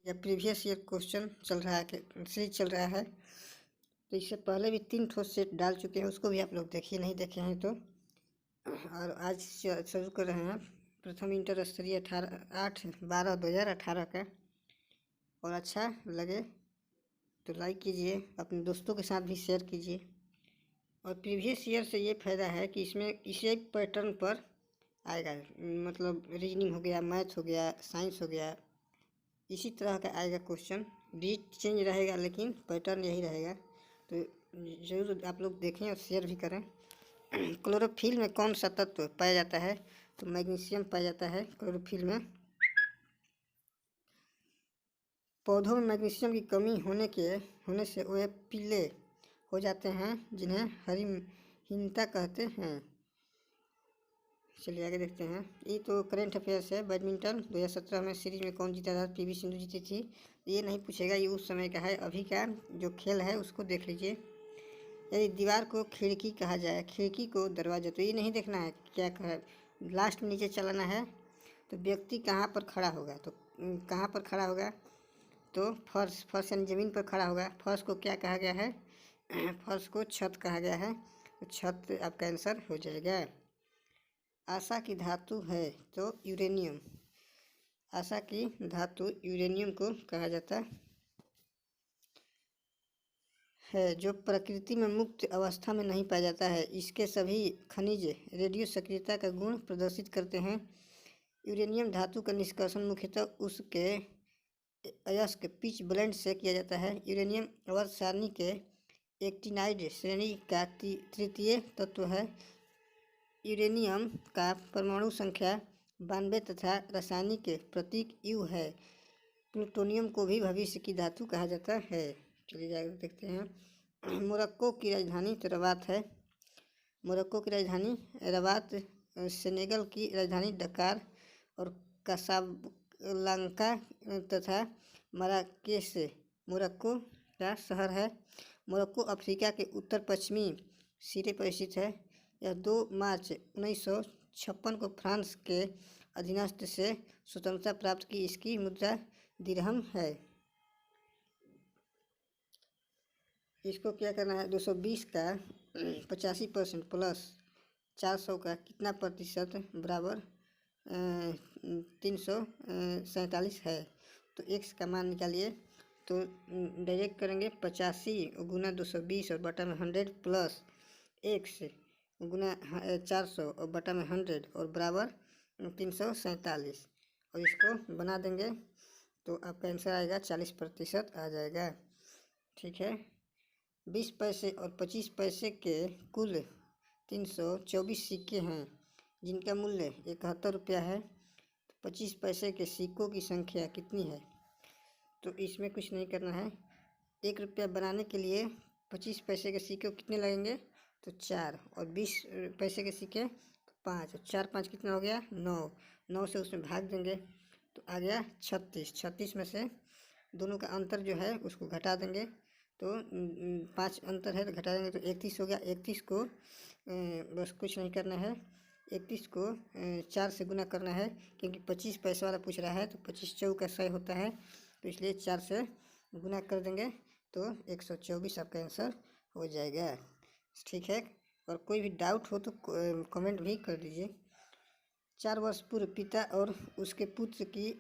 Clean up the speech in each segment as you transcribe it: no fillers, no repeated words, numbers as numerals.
या previous year question चल रहा है, सीरीज चल रहा है। तो इससे पहले भी 3 ठो सेट डाल चुके हैं, उसको भी आप लोग देखिए, नहीं देखे हैं तो। और आज शुरू कर रहे हैं प्रथम इंटर स्तरीय 8/12/2018 का। और अच्छा लगे तो लाइक कीजिए, अपने दोस्तों के साथ भी शेयर कीजिए। और प्रीवियस ईयर से ये फ़ायदा है कि इसमें इसी पैटर्न पर आएगा, मतलब रीजनिंग हो गया, मैथ हो गया, साइंस हो गया, इसी तरह का आएगा क्वेश्चन। बीट चेंज रहेगा लेकिन पैटर्न यही रहेगा। तो ज़रूर आप लोग देखें और शेयर भी करें। क्लोरोफिल में कौन सा तत्व पाया जाता है? तो मैग्नीशियम पाया जाता है क्लोरोफिल में। पौधों में मैग्नीशियम की कमी होने से वे पीले हो जाते हैं, जिन्हें हरिमहीनता कहते हैं। चलिए आगे देखते हैं। ये तो करेंट अफेयर्स है। बैडमिंटन 2017 में सीरीज में कौन जीता था? पीवी सिंधु जीती थी। ये नहीं पूछेगा, ये उस समय का है। अभी का जो खेल है उसको देख लीजिए। यदि दीवार को खिड़की कहा जाए, खिड़की को दरवाजा, तो ये नहीं देखना है क्या कहा, लास्ट में नीचे चलाना है। तो व्यक्ति कहाँ पर खड़ा होगा? तो कहाँ पर खड़ा होगा? तो फर्श यानी ज़मीन पर खड़ा होगा। फर्श को क्या कहा गया है? फर्श को छत कहा गया है। तो छत आपका आंसर हो जाएगा। आशा की धातु है तो यूरेनियम। आशा की धातु यूरेनियम को कहा जाता है, जो प्रकृति में मुक्त अवस्था में नहीं पाया जाता है। इसके सभी खनिज रेडियो सक्रियता का गुण प्रदर्शित करते हैं। यूरेनियम धातु का निष्कर्षण मुख्यतः उसके अयस्क पिच ब्लेंड से किया जाता है। यूरेनियम आवर्त सारणी के एक्टिनाइड श्रेणी का तृतीय तत्व है। यूरेनियम का परमाणु संख्या 92 तथा रासायनिक प्रतीक यू है। प्लूटोनियम को भी भविष्य की धातु कहा जाता है। चलिए जाकर देखते हैं। मोरक्को की राजधानी तो रबात है। मोरक्को की राजधानी रबात, सेनेगल की राजधानी डकार और कासाब्लांका तथा मराकेश मोरक्को का शहर है। मोरक्को अफ्रीका के उत्तर पश्चिमी सिरे पर स्थित है। यह 2 मार्च 1956 को फ्रांस के अधीनस्थ से स्वतंत्रता प्राप्त की। इसकी मुद्रा दिरहम है। इसको क्या करना है? 220 का 85% प्लस 400 का कितना प्रतिशत बराबर 347 है। तो x का मान निकालिए। तो डायरेक्ट करेंगे 85 गुना 220 और बटा में 100 प्लस x गुना 400 और बटा में 100 और बराबर 347, और इसको बना देंगे तो आपका आंसर आएगा 40% आ जाएगा। ठीक है। 20 पैसे और 25 पैसे के कुल 324 सिक्के हैं, जिनका मूल्य 71 रुपया है। 25 पैसे के सिक्कों की संख्या कितनी है? तो इसमें कुछ नहीं करना है। 1 रुपया बनाने के लिए 25 पैसे के सिक्के कितने लगेंगे? तो 4, और 20 पैसे के सिक्के 5, 4 5 कितना हो गया? 9। 9 से उसमें भाग देंगे तो आ गया 36। 36 में से दोनों का अंतर जो है उसको घटा देंगे। तो 5 अंतर है तो घटा देंगे तो 31 हो गया। 31 को बस कुछ नहीं करना है। 31 को 4 से गुना करना है, क्योंकि 25 पैसे वाला पूछ रहा है। तो 25 चौका 100 होता है, तो इसलिए 4 से गुना कर देंगे तो 124 आपका आंसर हो जाएगा। ठीक है। और कोई भी डाउट हो तो कमेंट भी कर दीजिए। 4 वर्ष पूर्व पिता और उसके पुत्र की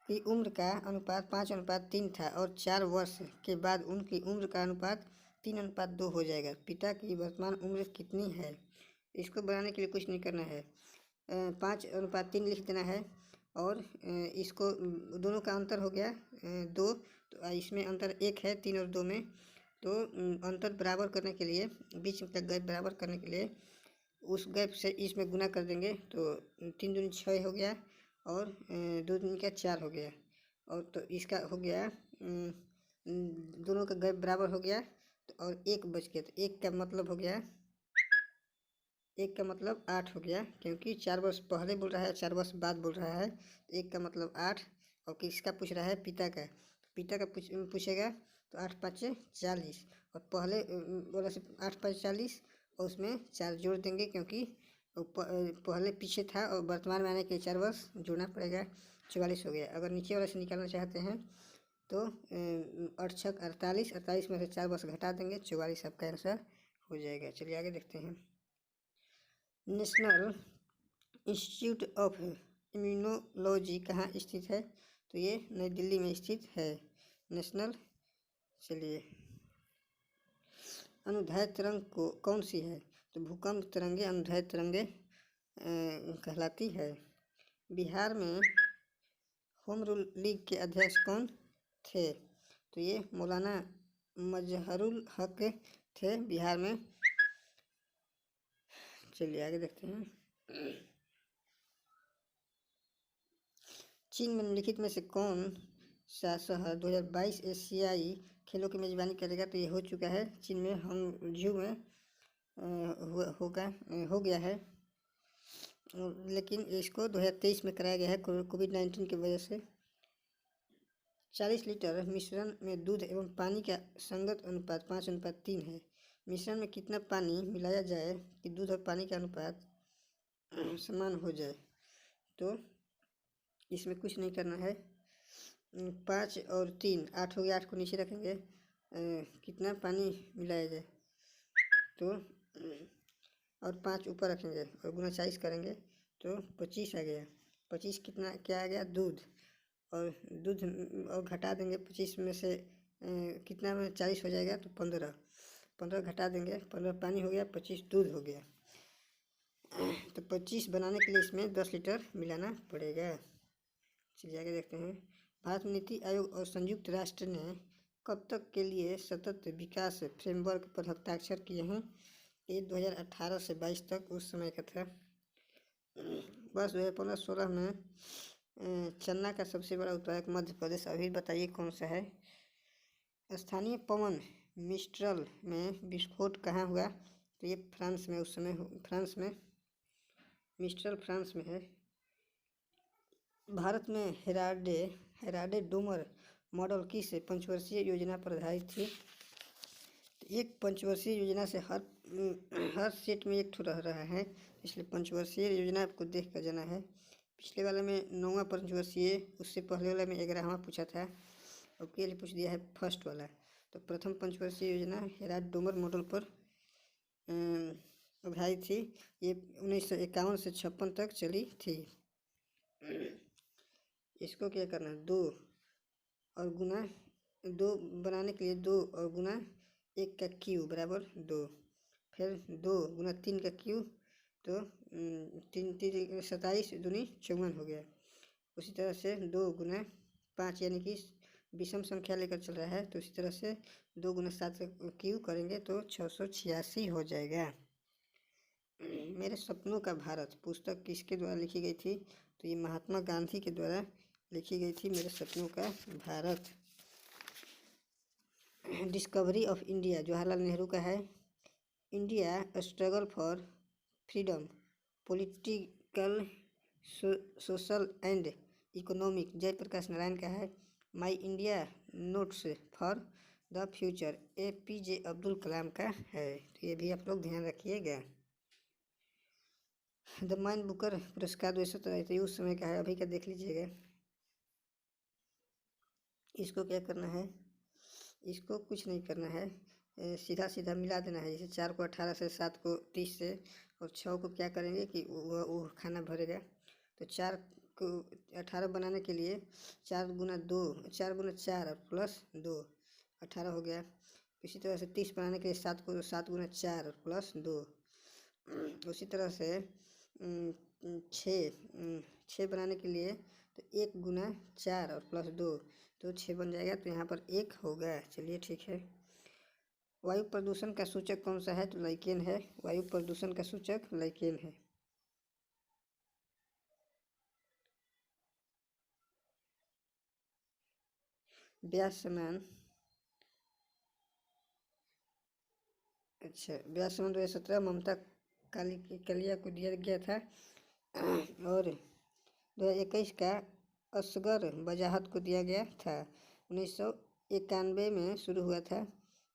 की उम्र का अनुपात 5:3 था, और 4 वर्ष के बाद उनकी उम्र का अनुपात 3:2 हो जाएगा। पिता की वर्तमान उम्र कितनी है? इसको बनाने के लिए कुछ नहीं करना है। 5:3 लिख देना है, और इसको दोनों का अंतर हो गया 2, तो इसमें अंतर 1 है 3 और 2 में। तो अंतर बराबर करने के लिए, बीच का गैप बराबर करने के लिए उस गैप से इसमें गुना कर देंगे। तो 3 दूनी 6 हो गया, और 2 दूनी का 4 हो गया, और तो इसका हो गया दोनों का गैप बराबर हो गया। तो और 1 बच गया, तो 1 का मतलब हो गया, 1 का मतलब 8 हो गया, क्योंकि 4 वर्ष पहले बोल रहा है, 4 वर्ष बाद बोल रहा है। तो 1 का मतलब 8, और किसका पूछ रहा है? पिता का। पिता का पूछेगा तो 8 5 40, और पहले बोला 8 5 40, और उसमें 4 जोड़ देंगे, क्योंकि पहले पीछे था और वर्तमान में आने के 4 वर्ष जोड़ना पड़ेगा, 44 हो गया। अगर नीचे वाले से निकालना चाहते हैं तो 8 48, 48 में से 4 वर्ष घटा देंगे, 44 आपका आंसर हो जाएगा। चलिए आगे देखते हैं। नेशनल इंस्टीट्यूट ऑफ इम्यूनोलॉजी कहाँ स्थित है? तो ये नई दिल्ली में स्थित है, नेशनल। चलिए, अनुदैर्ध्य तरंग को कौन सी है? तो भूकंप तरंगे अनुदैर्ध्य तरंगे कहलाती है। बिहार में होम रूल लीग के अध्यक्ष कौन थे? तो ये मौलाना मजहरुल हक थे बिहार में। चलिए आगे देखते हैं। चीन में निम्नलिखित में से कौन सा शहर 2022 एशियाई खेलों की मेजबानी करेगा? तो ये हो चुका है, चीन में हंगझू में हो गया है, लेकिन इसको 2023 में कराया गया है कोविड-19 की वजह से। 40 लीटर मिश्रण में दूध एवं पानी का संगत अनुपात 5:3 है। मिश्रण में कितना पानी मिलाया जाए कि दूध और पानी का अनुपात समान हो जाए? तो इसमें कुछ नहीं करना है, 5 और 3 8 हो गया, 8 को नीचे रखेंगे, कितना पानी मिलाया जाए तो और 5 ऊपर रखेंगे और गुना 40 करेंगे तो 25 आ गया। 25 कितना क्या आ गया? दूध। और दूध और घटा देंगे 25 में से कितना में 40 हो जाएगा तो 15 घटा देंगे, 15 पानी हो गया, 25 दूध हो गया। तो 25 बनाने के लिए इसमें 10 लीटर मिलाना पड़ेगा। चलिए आगे देखते हैं। भारत नीति आयोग और संयुक्त राष्ट्र ने कब तक के लिए सतत विकास फ्रेमवर्क पर हस्ताक्षर किए हैं? ये 2018 से 22 तक उस समय का था। वर्ष 2015-16 में चन्ना का सबसे बड़ा उत्पादक मध्य प्रदेश। अभी बताइए कौन सा है? स्थानीय पवन मिस्ट्रल में विस्फोट कहाँ हुआ? तो ये फ्रांस में, उस समय फ्रांस में, मिस्ट्रल फ्रांस में है। भारत में हेराडे डोमर मॉडल किस पंचवर्षीय योजना पर आधारित थी? एक पंचवर्षीय योजना से हर सेट में एक ठो रह रहा है, इसलिए पंचवर्षीय योजना आपको देख कर जाना है। पिछले वाले में 9वां पंचवर्षीय, उससे पहले वाले में 11वां पूछा था, और के लिए पूछ दिया है फर्स्ट वाला। तो प्रथम पंचवर्षीय योजना हेराड डोमर मॉडल पर आधारित थी। ये 1951 से 56 तक चली थी। इसको क्या करना है? 2 और गुना 2 बनाने के लिए 2 और गुना 1 का क्यू बराबर 2, फिर 2 गुना 3 का क्यू, तो 3 3 27 दूनी 54 हो गया। उसी तरह से 2 गुना 5 यानी कि विषम संख्या लेकर चल रहा है, तो इसी तरह से 2 गुना 7 का क्यू करेंगे तो 686 हो जाएगा। मेरे सपनों का भारत पुस्तक किसके द्वारा लिखी गई थी? तो ये महात्मा गांधी के द्वारा लिखी गई थी, मेरे सपनों का Bharat. Discovery of India Jawaharlal Nehru का है। India struggle for freedom political social and economic Jayaprakash Narayan का है। My India notes for the future APJ Abdul Kalam का है। तो ये भी आप लोग ध्यान रखिएगा। द माइन बुकर पुरस्कार 2017 उस समय का है, अभी का देख लीजिएगा। इसको क्या करना है? इसको कुछ नहीं करना है, सीधा सीधा मिला देना है। जैसे 4 को 18 से, 7 को 30 से, और 6 को क्या करेंगे कि वो खाना भरेगा। तो 4 को 18 बनाने के लिए 4 गुना 2, 4 गुना 4 और प्लस 2, 18 हो गया। इसी तरह से 30 बनाने के लिए 7 को 7 गुना 4 और प्लस 2। उसी तरह से 6 बनाने के लिए तो 1 गुना 4 और प्लस 2, तो 6 बन जाएगा, तो यहाँ पर 1 होगा। चलिए ठीक है। वायु प्रदूषण का सूचक कौन सा है? तो लाइकेन है। वायु प्रदूषण का सूचक लाइकेन है। व्यास समान, अच्छा, व्यास समान 2017 ममता कालिया को दिया गया था, और 2021 का असगर वजाहत को दिया गया था। 1991 में शुरू हुआ था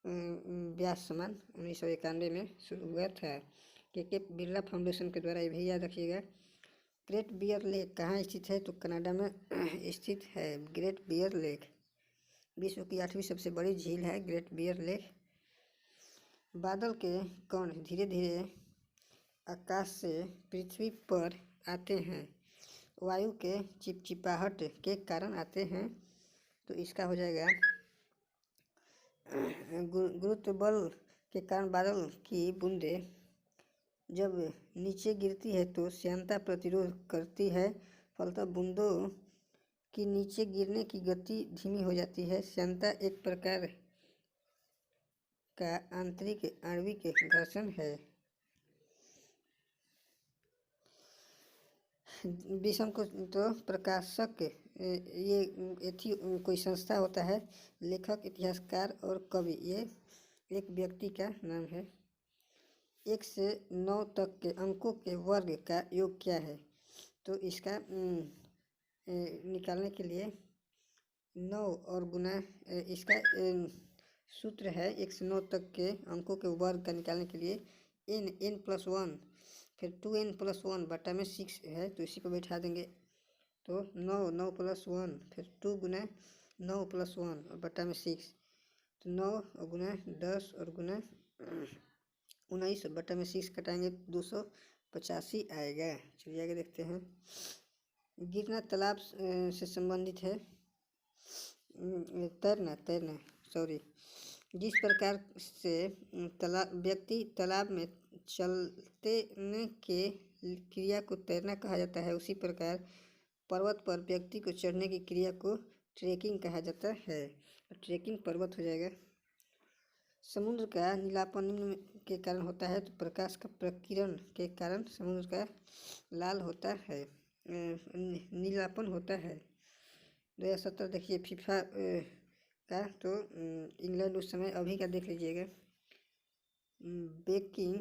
व्यास समान, 1991 में शुरू हुआ था। के बिरला फाउंडेशन के द्वारा, ये भी याद रखिएगा। ग्रेट बियर लेक कहाँ स्थित है? तो कनाडा में स्थित है ग्रेट बियर लेक। विश्व की 8वीं सबसे बड़ी झील है ग्रेट बियर लेक। बादल के कण धीरे धीरे आकाश से पृथ्वी पर आते हैं, वायु के चिपचिपाहट के कारण आते हैं। तो इसका हो जाएगा गुरुत्व बल के कारण बादल की बूंदें जब नीचे गिरती है तो श्यानता प्रतिरोध करती है, फलतः बूंदों की नीचे गिरने की गति धीमी हो जाती है। श्यानता एक प्रकार का आंतरिक आणविक घर्षण है। विषम को तो प्रकाशक ये कोई संस्था होता है, लेखक, इतिहासकार और कवि, ये एक व्यक्ति का नाम है। 1 से 9 तक के अंकों के वर्ग का योग क्या है? तो इसका निकालने के लिए 9 और गुना इसका सूत्र है 1 से 9 तक के अंकों के वर्ग का निकालने के लिए n+1 फिर 2n+1 बटा में 6 है, तो इसी को बैठा देंगे। तो 9+1 फिर 2 गुना 9+1 और बटा में 6, तो 9 और गुना 10 और गुना 19 बटा में 6 कटाएंगे 285 आएगा। चलिए आगे देखते हैं। गिरना तालाब से संबंधित है। तैरना सॉरी। जिस प्रकार से व्यक्ति तालाब में चलने के क्रिया को तैरना कहा जाता है, उसी प्रकार पर्वत पर व्यक्ति को चढ़ने की क्रिया को ट्रेकिंग कहा जाता है। ट्रेकिंग पर्वत हो जाएगा। समुद्र का नीलापन निम्न के कारण होता है, तो प्रकाश का प्रकीर्णन के कारण समुद्र का लाल होता है, नीलापन होता है। 2017 देखिए फीफा का, तो इंग्लैंड उस समय अभी का देख लीजिएगा। बेकिंग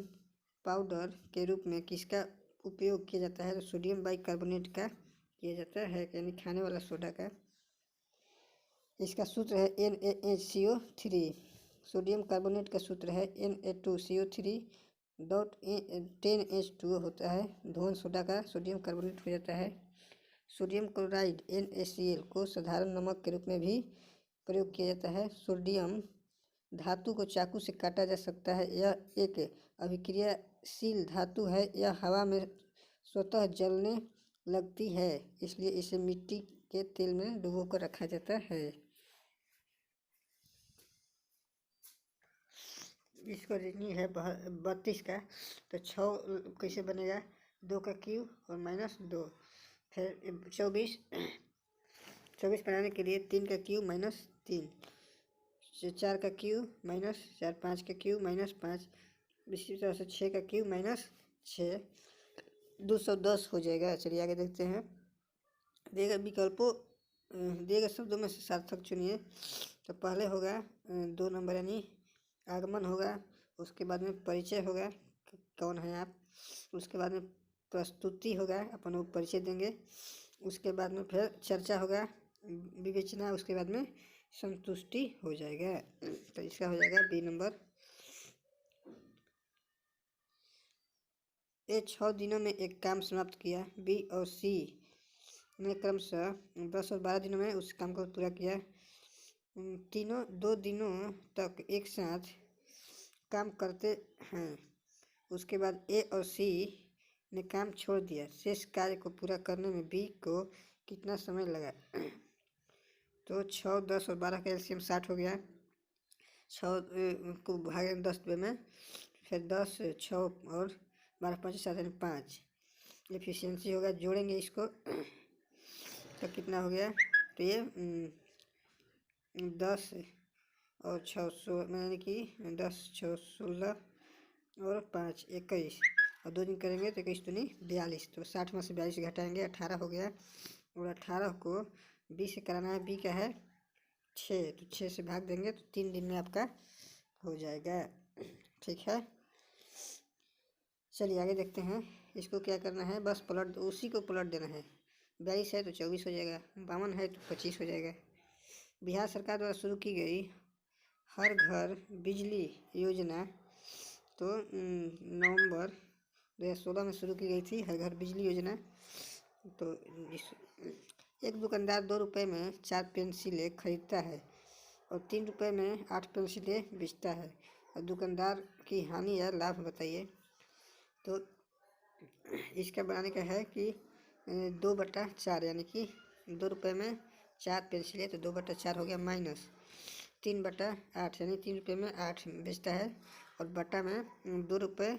पाउडर के रूप में किसका उपयोग किया जाता है? तो सोडियम बाइकार्बोनेट का किया जाता है, यानी खाने वाला सोडा का। इसका सूत्र है NaHCO3। सोडियम कार्बोनेट का सूत्र है Na2CO3.10H2O होता है। धोन सोडा का सोडियम कार्बोनेट हो जाता है। सोडियम क्लोराइड NaCl को साधारण नमक के रूप में भी प्रयोग किया जाता है। सोडियम धातु को चाकू से काटा जा सकता है। यह एक अभिक्रियाशील धातु है। यह हवा में स्वतः जलने लगती है, इसलिए इसे मिट्टी के तेल में डुबोकर रखा जाता है। इसको रीजनिंग है 32 का, तो 6 कैसे बनेगा? 2 का क्यूब और -2, फिर 24 बनाने के लिए 3 का क्यूब -3, 4 का क्यूब -4, 5 का क्यूब -5, इसी तरह से 6 का क्यूब -6, 210 हो जाएगा। चलिए आगे देखते हैं। दिए गए शब्दों में से सार्थक चुनिए। तो पहले होगा 2 नंबर यानी आगमन होगा, उसके बाद में परिचय होगा, कौन है आप, उसके बाद में प्रस्तुति होगा, अपन वो परिचय देंगे, उसके बाद में फिर चर्चा होगा, विवेचना, उसके बाद में संतुष्टि हो जाएगा। तो इसका हो जाएगा बी नंबर। ये 6 दिनों में एक काम समाप्त किया। बी और सी ने क्रमशः 10 और 12 दिनों में उस काम को पूरा किया। तीनों 2 दिनों तक एक साथ काम करते हैं। उसके बाद ए और सी ने काम छोड़ दिया। शेष कार्य को पूरा करने में बी को कितना समय लगा? तो 6, 10 और 12 का एलसीएम 60 हो गया। 6 को भागे 10 में, फिर 10, 6 और 12, 5, 7, 5 एफिशिएंसी होगा। जोड़ेंगे इसको तो कितना हो गया? तो ये 10 और 6 यानी कि 10, 6, 16 और 5, 21 और 2 दिन करेंगे तो 21 दूनी 42। तो 60 में से 42 घटाएंगे 18 हो गया, और 18 को 20 से कराना है। बी का है 6, तो 6 से भाग देंगे तो 3 दिन में आपका हो जाएगा। ठीक है, चलिए आगे देखते हैं। इसको क्या करना है? बस पलट, उसी को पलट देना है। 42 है तो 24 हो जाएगा, 52 है तो 25 हो जाएगा। बिहार सरकार द्वारा शुरू की गई हर घर बिजली योजना, तो नवंबर 2016 में शुरू की गई थी हर घर बिजली योजना। तो एक दुकानदार 2 रुपये में 4 पेंसिलें खरीदता है और 3 रुपये में 8 पेंसिलें बेचता है। और दुकानदार की हानि या लाभ बताइए। तो इसका बनाने का है कि 2/4 यानी कि 2 रुपये में 4 पेंसिलें, तो 2/4 हो गया, माइनस 3/8 यानी 3 रुपये में 8 बेचता है और बटा में 2 रुपये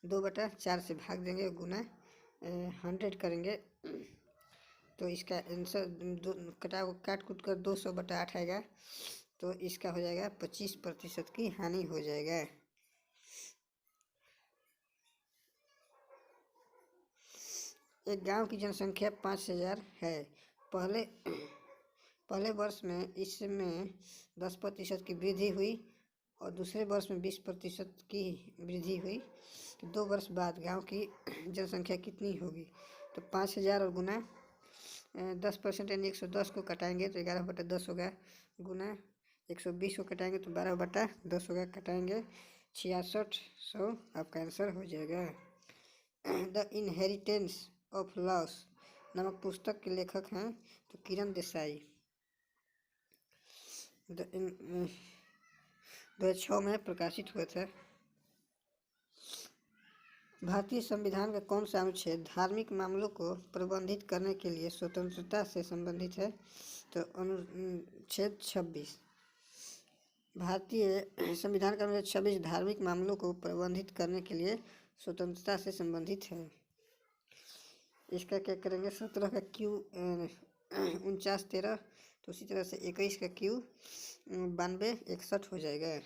2/4 से भाग देंगे, गुना 100 करेंगे। तो इसका आंसर काट कूट कर 200/8 आएगा। तो इसका हो जाएगा 25% की हानि हो जाएगा। एक गांव की जनसंख्या 5,000 है। पहले वर्ष में इसमें 10% की वृद्धि हुई और दूसरे वर्ष में 20% की वृद्धि हुई। तो 2 वर्ष बाद गांव की जनसंख्या कितनी होगी? तो 5,000 और गुना 10% यानी 110 को कटाएंगे तो 11/10 होगा, गुना 120 को कटाएंगे तो 12/10 होगा, कटाएंगे 6600 आपका आंसर हो जाएगा। द इनहेरिटेंस ऑफ लॉस नामक पुस्तक के लेखक हैं तो किरण देसाई। 2006 में प्रकाशित हुआ था। भारतीय संविधान का कौन सा अनुच्छेद धार्मिक मामलों को प्रबंधित करने के लिए स्वतंत्रता से संबंधित है? तो अनुच्छेद 26। भारतीय संविधान का अनुच्छेद 26 धार्मिक मामलों को प्रबंधित करने के लिए स्वतंत्रता से संबंधित है। इसका क्या करेंगे? 17 का क्यू 4913, तो उसी तरह से 21 का क्यू 9261 हो जाएगा।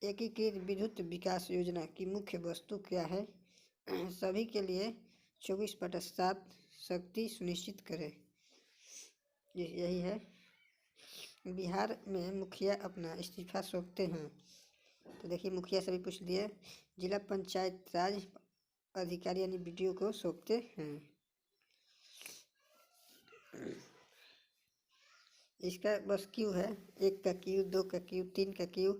एकीकृत विद्युत विकास योजना की मुख्य वस्तु क्या है? सभी के लिए 24/7 शक्ति सुनिश्चित करें, यही है। बिहार में मुखिया अपना इस्तीफा सौंपते हैं। तो देखिए मुखिया से भी पूछ लिए, जिला पंचायत राज अधिकारी यानी BDO को सौंपते हैं। इसका बस क्यू है, 1 का क्यू, 2 का क्यू, 3 का क्यू,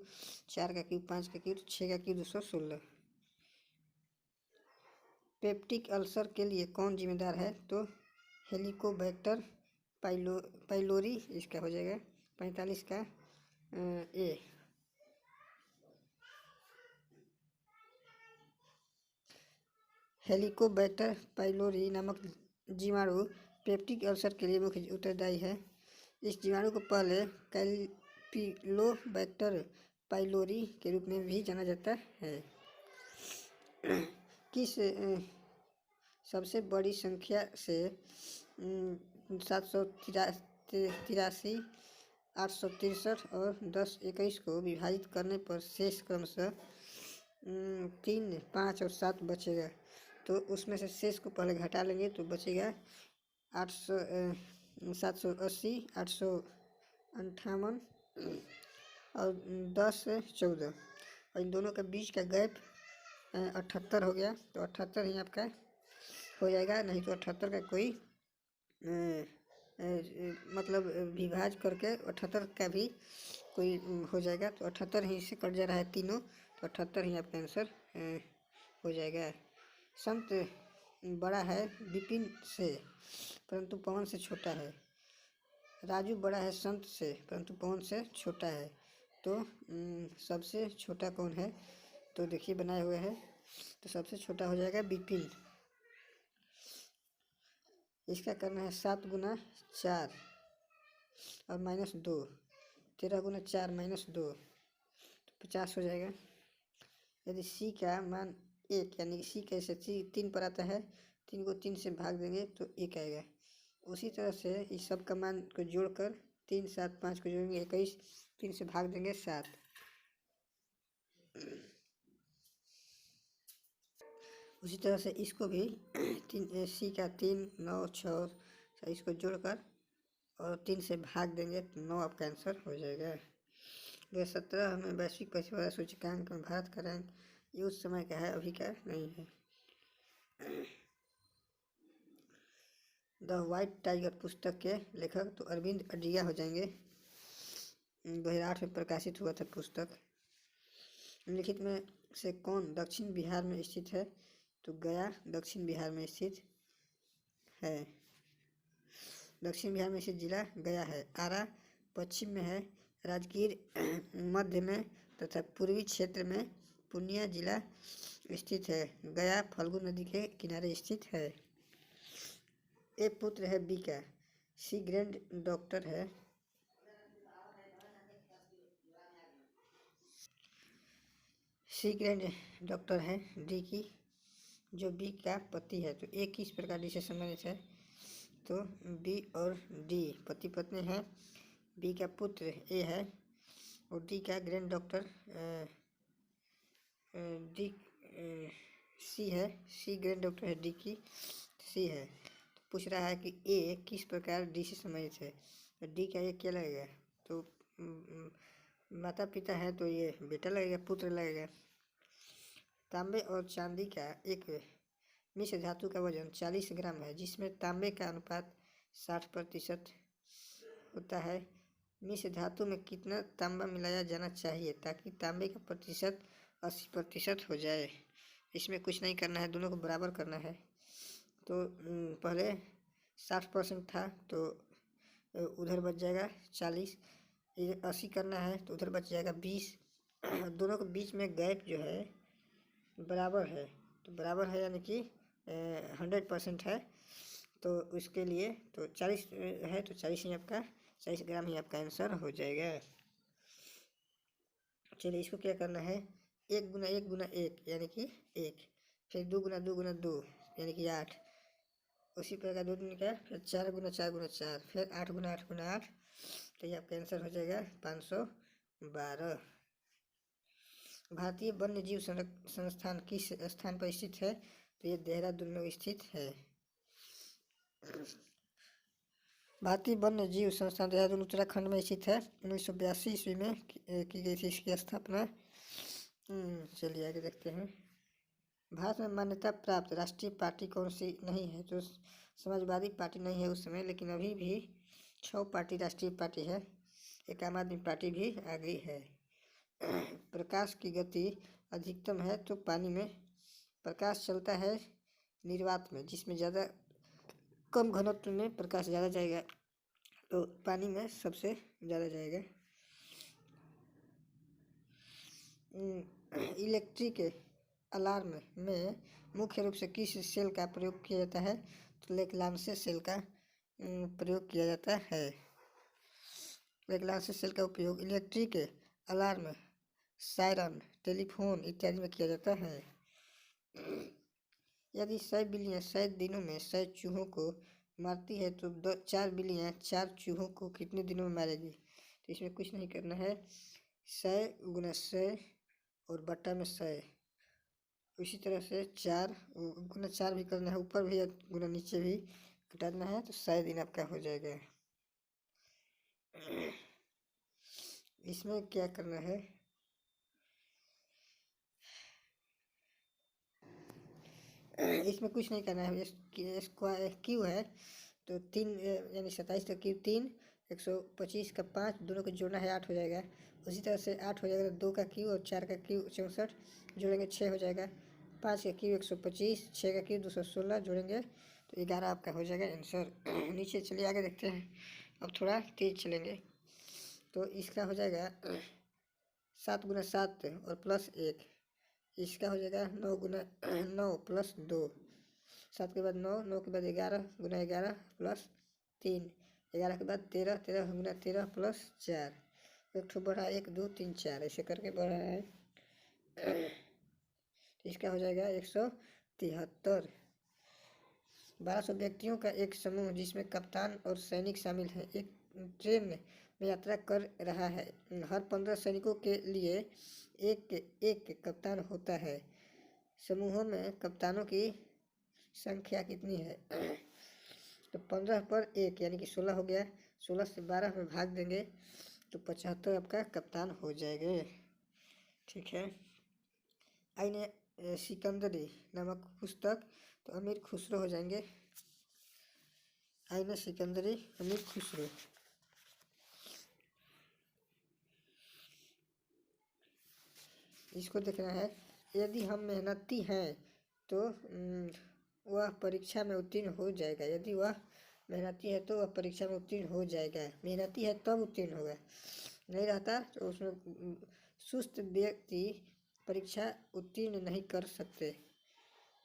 4 का क्यू, 5 का क्यू, 6 का क्यू 216। पेप्टिक अल्सर के लिए कौन जिम्मेदार है? तो हेलिकोबैक्टर पाइलोरी इसका हो जाएगा 45 का ए। हेलिकोबैक्टर पाइलोरी नामक जीवाणु पेप्टिक अल्सर के लिए मुख्य उत्तरदायी है। इस जीवाणु को पहले कैम्पिलोबैक्टर पाइलोरी के रूप में भी जाना जाता है। किस सबसे बड़ी संख्या से 783, 863 और 1021 को विभाजित करने पर शेष क्रमशः 3, 5 और 7 बचेगा। तो उसमें से शेष को पहले घटा लेंगे तो बचेगा 780, 858 और 10, 14 और इन दोनों के बीच का गैप 78 हो गया। तो 78 ही आपका हो जाएगा, नहीं तो 78 का कोई मतलब विभाज करके 78 का भी कोई हो जाएगा। तो 78 ही से कट जा रहा है तीनों, तो 78 ही आपका आंसर हो जाएगा। संत बड़ा है विपिन से परंतु पवन से छोटा है। राजू बड़ा है संत से परंतु पवन से छोटा है। तो सबसे छोटा कौन है? तो देखिए बनाए हुए है, तो सबसे छोटा हो जाएगा विपिन। इसका करना है 7 गुना 4 और -2, 13 गुना 4 -2, तो 50 हो जाएगा। यदि C का मान 1 यानी C कैसे 3 पर आता है, 3 को 3 से भाग देंगे तो 1 आएगा। उसी तरह से इस सब का मान को जोड़कर 3, 7, 5 को जोड़ेंगे 21, 3 से भाग देंगे 7। उसी तरह से इसको भी C का 3, 9, 6 इसको जोड़कर और 3 से भाग देंगे तो 9 आपका आंसर हो जाएगा। 2017 में वैश्विक परिसंपदा सूचकांक में भारत का रैंक ये उस समय का है, अभी का नहीं है। द वाइट टाइगर पुस्तक के लेखक तो अरविंद अडिगा हो जाएंगे। 2008 में प्रकाशित हुआ था पुस्तक। निम्नलिखित में से कौन दक्षिण बिहार में स्थित है? तो गया दक्षिण बिहार में स्थित है। दक्षिण बिहार में स्थित जिला गया है। आरा पश्चिम में है। राजगीर मध्य में तथा पूर्वी क्षेत्र में पूर्णिया जिला स्थित है। गया फल्गु नदी के किनारे स्थित है। ए पुत्र है बी का। सी ग्रैंड डॉक्टर है। सी ग्रैंड डॉक्टर है डी की, जो बी का पति है। तो ए किस प्रकार डी से संबंधित है? तो बी और डी पति पत्नी है। बी का पुत्र ए है और डी का ग्रैंड डॉक्टर डी सी है। सी ग्रैंड डॉक्टर है डी की, सी है। तो पूछ रहा है कि ए किस प्रकार डी से संबंधित है। तो डी का ये क्या लगेगा? तो माता पिता है तो ये बेटा लगेगा, पुत्र लगेगा। तांबे और चांदी का एक मिश्र धातु का वजन 40 ग्राम है, जिसमें तांबे का अनुपात 60% होता है। मिश्र धातु में कितना तांबा मिलाया जाना चाहिए ताकि तांबे का प्रतिशत 80% हो जाए? इसमें कुछ नहीं करना है, दोनों को बराबर करना है। तो पहले 60% था तो उधर बच जाएगा 40, ये 80 करना है तो उधर बच जाएगा 20। दोनों के बीच में गैप जो है बराबर है, तो बराबर है यानी कि 100% है। तो उसके लिए तो 40 है तो 40 ही आपका 40 ग्राम ही आपका आंसर हो जाएगा। चलिए इसको क्या करना है, 1 गुना 1 गुना 1 यानी कि 1, फिर 2 गुना 2 गुना 2 यानी कि 8, उसी प्रकार 2 दिन का, फिर 4 गुना 4 गुना 4, फिर 8 गुना 8 गुना 8, तो ये आपका आंसर हो जाएगा 512। भारतीय वन्य जीव संस्थान किस स्थान पर स्थित है? तो ये देहरादून में स्थित है। भारतीय वन्य जीव संस्थान देहरादून उत्तराखंड में स्थित है। 1982 ईस्वी में की गई थी इसकी स्थापना। चलिए आगे देखते हैं। भारत में मान्यता प्राप्त राष्ट्रीय पार्टी कौन सी नहीं है? तो समाजवादी पार्टी नहीं है उस समय, लेकिन अभी भी 6 पार्टी राष्ट्रीय पार्टी है। एक आम आदमी पार्टी भी आ गई है। प्रकाश की गति अधिकतम है तो पानी में प्रकाश चलता है निर्वात में, जिसमें ज़्यादा कम घनत्व में प्रकाश ज़्यादा जाएगा तो पानी में सबसे ज़्यादा जाएगा। इलेक्ट्रिक अलार्म में मुख्य रूप से किस सेल का प्रयोग किया जाता है? तो लेक्लांसे सेल का प्रयोग किया जाता है। लेक्लांसे सेल का उपयोग इलेक्ट्रिक अलार्म, सायरन, टेलीफोन इत्यादि में किया जाता है। यदि 100 बिल्लियाँ 100 दिनों में 100 चूहों को मारती है तो 4 बिल्लियाँ 4 चूहों को कितने दिनों में मारेगी? तो इसमें कुछ नहीं करना है, 100 गुना 100 और बट्टा में 100, उसी तरह से 4 गुना 4 भी करना है, ऊपर भी गुना नीचे भी घटाना है, तो 100 दिन आपका हो जाएगा। इसमें क्या करना है, इसमें कुछ नहीं करना है। स्क्वायर क्यू है तो 3 यानी 27 का क्यू 3, 125 का 5, दोनों को जोड़ना है 8 हो जाएगा। उसी तरह से 8 हो जाएगा तो 2 का क्यू और 4 का क्यू 64, जोड़ेंगे 6 हो जाएगा। 5 का क्यू 125, 6 का क्यू 216, जोड़ेंगे तो 11 आपका हो जाएगा आंसर। नीचे चलिए आगे देखते हैं, अब थोड़ा तेज चलेंगे। तो इसका हो जाएगा 7 गुना 7 और प्लस 1, इसका हो जाएगा 9 गुना 9 प्लस 2, 7 के बाद 9, 9 के बाद 11 गुना 11 प्लस 3, 11 के बाद 13, 13 गुना 13 प्लस 4, एक ठो बढ़ा 1 2 3 4 ऐसे करके बढ़ा है। तो इसका हो जाएगा 173। 1200 व्यक्तियों का एक समूह जिसमें कप्तान और सैनिक शामिल है एक ट्रेन में यात्रा कर रहा है। हर 15 सैनिकों के लिए एक एक कप्तान होता है। समूहों में कप्तानों की संख्या कितनी है? तो 15 पर 1 यानी कि 16 हो गया। 16 से 12 में भाग देंगे तो 75 आपका कप्तान हो जाएगा। ठीक है। आइए सिकंदरी नामक पुस्तक, तो अमीर खुसरो हो जाएंगे। आइए सिकंदरी अमीर खुसरो। इसको देखना है। यदि हम मेहनती हैं तो वह परीक्षा में उत्तीर्ण हो जाएगा। यदि वह मेहनती है तो वह परीक्षा में उत्तीर्ण हो जाएगा। मेहनती है तब उत्तीर्ण होगा, नहीं रहता तो उसमें सुस्त व्यक्ति परीक्षा उत्तीर्ण नहीं कर सकते।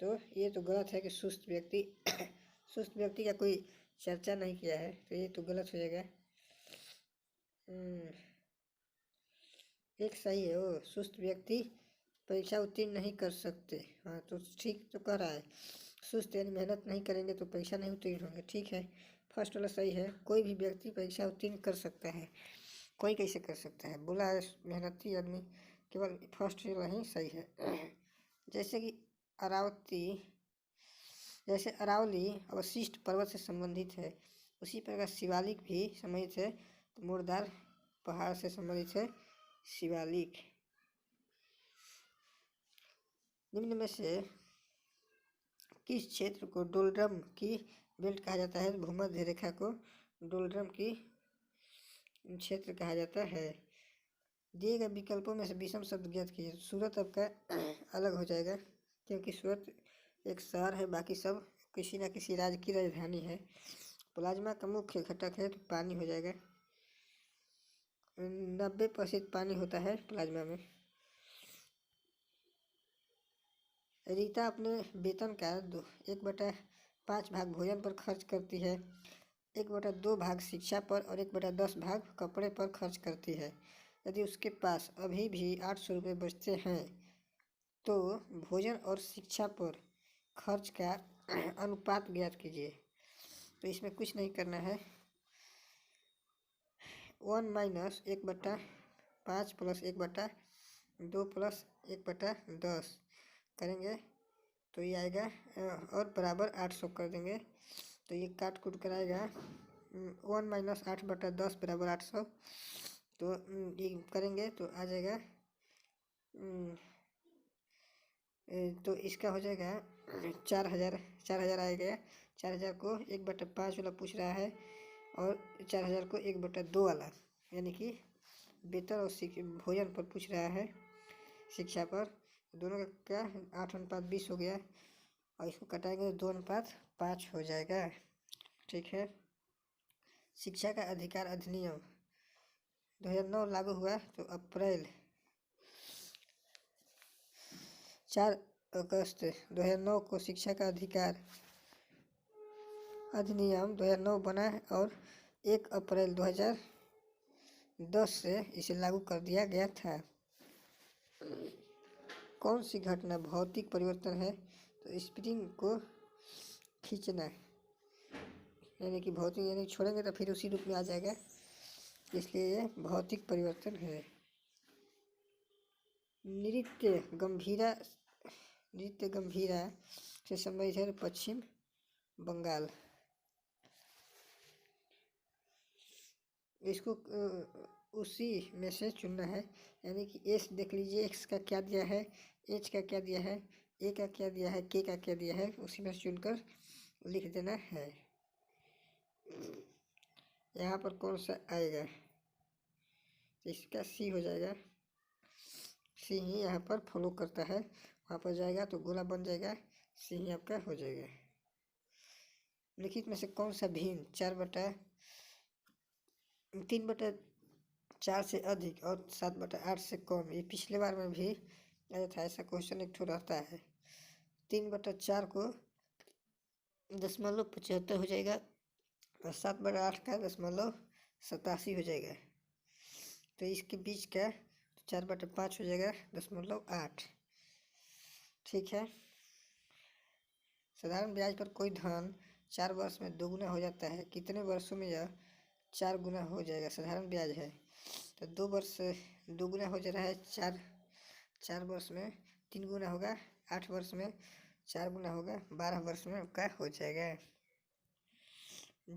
तो ये तो गलत है कि सुस्त व्यक्ति सुस्त व्यक्ति का कोई चर्चा नहीं किया है, तो ये तो गलत हो जाएगा। एक सही है, वो सुस्त व्यक्ति परीक्षा उत्तीर्ण नहीं कर सकते। हाँ तो ठीक तो कह रहा है, सुस्त यानी मेहनत नहीं करेंगे तो परीक्षा नहीं उत्तीर्ण होंगे। ठीक है, फर्स्ट वाला सही है। कोई भी व्यक्ति परीक्षा उत्तीर्ण कर सकता है। कोई कैसे कर सकता है बोला है, मेहनती आदमी। केवल फर्स्ट वाला ही सही है। जैसे कि अरावती जैसे अरावली अवशिष्ट पर्वत से संबंधित है, उसी प्रकार शिवालिक भी संबंधित है। तो मुर्दार पहाड़ से संबंधित है शिवालिक। निम्न में से किस क्षेत्र को डोलड्रम की बेल्ट कहा जाता है? भूमध्य रेखा को डोलड्रम की क्षेत्र कहा जाता है। दिए गए विकल्पों में से विषम शब्द ज्ञात कीजिए। सूरत आपका अलग हो जाएगा, क्योंकि सूरत एक शहर है, बाकी सब किसी न किसी राज्य की राजधानी है। प्लाज्मा का मुख्य घटक है तो पानी हो जाएगा। 90% पानी होता है प्लाज्मा में। रीता अपने वेतन का 1/5 भाग भोजन पर खर्च करती है, 1/2 भाग शिक्षा पर और 1/10 भाग कपड़े पर खर्च करती है। यदि उसके पास अभी भी 800 रुपये बचते हैं तो भोजन और शिक्षा पर खर्च का अनुपात ज्ञात कीजिए। तो इसमें कुछ नहीं करना है, 1 - 1/5 + 1/2 + 1/10 करेंगे तो ये आएगा, और बराबर 800 कर देंगे तो ये काट कूट कर आएगा 1 - 8/10 = 800। तो ये करेंगे तो आ जाएगा, तो इसका हो जाएगा 4000 आएगा। 4000 को 1/5 वाला पूछ रहा है और 4000 को 1/2 वाला, यानी कि वेतन और भोजन पर पूछ रहा है, शिक्षा पर। दोनों का क्या 8:20 हो गया, और इसको कटाएंगे तो 2:5 हो जाएगा। ठीक है। शिक्षा का अधिकार अधिनियम 2009 लागू हुआ तो अप्रैल 4 अगस्त 2009 को शिक्षा का अधिकार अधिनियम 2009 बना और 1 अप्रैल 2010 से इसे लागू कर दिया गया था। कौन सी घटना भौतिक परिवर्तन है? तो स्प्रिंग को खींचना, यानी कि भौतिक, यानी छोड़ेंगे तो फिर उसी रूप में आ जाएगा, इसलिए ये भौतिक परिवर्तन है। नृत्य गंभीरा से संबंधित है पश्चिम बंगाल। इसको उसी में से चुनना है, यानी कि एस देख लीजिए, एक्स का क्या दिया है, एच का क्या दिया है, ए का क्या दिया है, के का क्या दिया है, उसी में से चुनकर लिख देना है। यहाँ पर कौन सा आएगा, इसका सी हो जाएगा। सी ही यहाँ पर फॉलो करता है, वहाँ पर जाएगा तो गोला बन जाएगा, सी ही आपका हो जाएगा। लिखित में से कौन सा भिन्न 3/4 से अधिक और 7/8 से कम? ये पिछले बार में भी आया था, ऐसा क्वेश्चन एक ठो रहता है। 3/4 को 0.75 हो जाएगा और 7/8 का 0.87 हो जाएगा। तो इसके बीच का 4/5 हो जाएगा 0.8। ठीक है। साधारण ब्याज पर कोई धन 4 वर्ष में दोगुना हो जाता है, कितने वर्षों में यह 4 गुना हो जाएगा? साधारण ब्याज है तो 2 वर्ष दोगुना हो जा रहा है, 4 वर्ष में 3 गुना होगा, 8 वर्ष में 4 गुना होगा, 12 वर्ष में का हो जाएगा।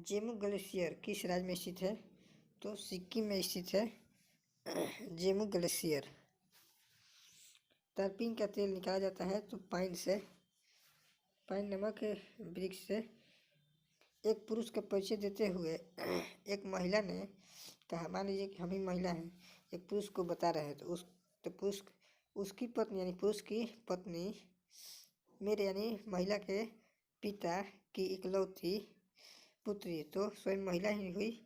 जेमू ग्लेशियर किस राज्य में स्थित है? तो सिक्किम में स्थित है जेमू ग्लेशियर। तरपीन का तेल निकाला जाता है तो पाइन नामक वृक्ष से। एक पुरुष का परिचय देते हुए एक महिला ने कहा, मान लीजिए कि हम ही महिला हैं, एक पुरुष को बता रहे हैं तो पुरुष उसकी पत्नी यानी पुरुष की पत्नी मेरे यानी महिला के पिता की इकलौती पुत्री, तो स्वयं महिला ही हुई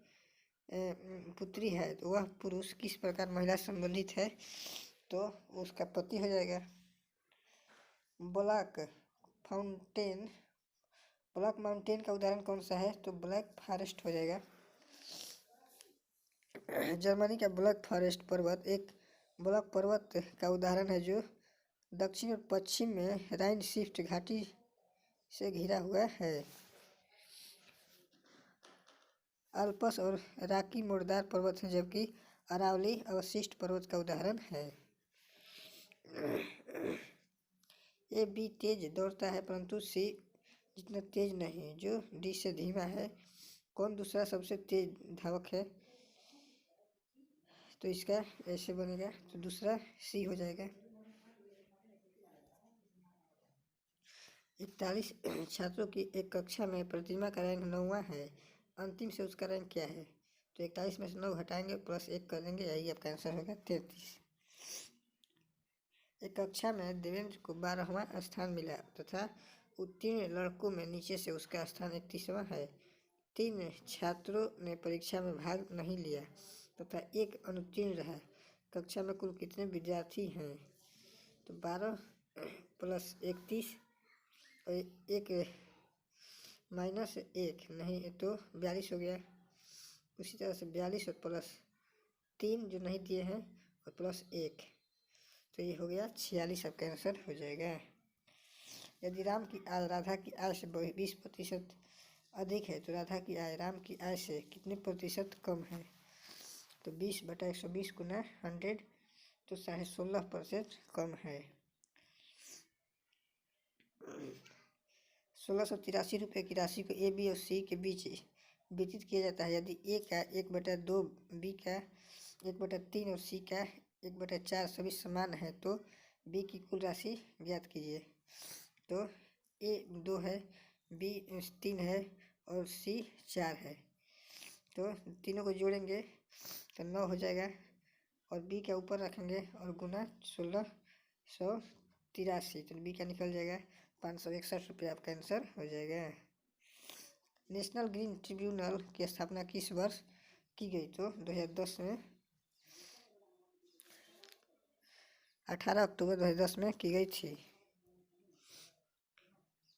पुत्री है, तो वह पुरुष किस प्रकार महिला संबंधित है, तो उसका पति हो जाएगा। ब्लैक फाउंटेन, ब्लैक माउंटेन का उदाहरण कौन सा है, तो ब्लैक फॉरेस्ट हो जाएगा। जर्मनी का ब्लैक फॉरेस्ट पर्वत एक ब्लैक पर्वत का उदाहरण है जो दक्षिण और पश्चिम में राइन शिफ्ट घाटी से घिरा हुआ है। अल्पस और राकी मोड़दार पर्वत है, जबकि अरावली अवशिष्ट पर्वत का उदाहरण है। ए बी तेज दौड़ता है परंतु सी जितना तेज नहीं, जो डी से धीमा है। कौन दूसरा सबसे तेज धावक है, तो इसका ऐसे बनेगा, तो दूसरा सी हो जाएगा। 41 छात्रों की एक कक्षा में प्रतिमा का रैंक 9वां है, अंतिम से उसका रैंक क्या है, तो 41 में से 9 हटाएंगे प्लस 1 कर देंगे, यही आपका आंसर होगा 33। एक कक्षा में देवेंद्र को 12वां स्थान मिला तथा उत्तीर्ण लड़कों में नीचे से उसका स्थान 31वां है। 3 छात्रों ने परीक्षा में भाग नहीं लिया तथा एक अनुत्तीर्ण रहा। कक्षा में कुल कितने विद्यार्थी हैं, तो 12 प्लस 31 और 1 माइनस 1 नहीं तो 42 हो गया। उसी तरह से 42 और प्लस 3 जो नहीं दिए हैं और प्लस 1, तो ये हो गया 46, आपका आंसर हो जाएगा। यदि राम की आय राधा की आय से 20% अधिक है, तो राधा की आय राम की आय से कितने प्रतिशत कम है, तो 20/120 गुना 100, तो 16.5% कम है। 1683 रुपये की राशि को ए बी और सी के बीच वितरित किया जाता है। यदि ए का 1/2, बी का 1/3 और सी का 1/4 सभी समान है, तो बी की कुल राशि ज्ञात कीजिए। तो ए 2 है, बी 3 है और सी 4 है, तो तीनों को जोड़ेंगे तो 9 हो जाएगा और बी का ऊपर रखेंगे और गुना 1683, तो बी का निकल जाएगा 561 रुपये, आपका आंसर हो जाएगा। नेशनल ग्रीन ट्रिब्यूनल की स्थापना किस वर्ष की गई, तो 2010 में 18 अक्टूबर 2010 में की गई थी।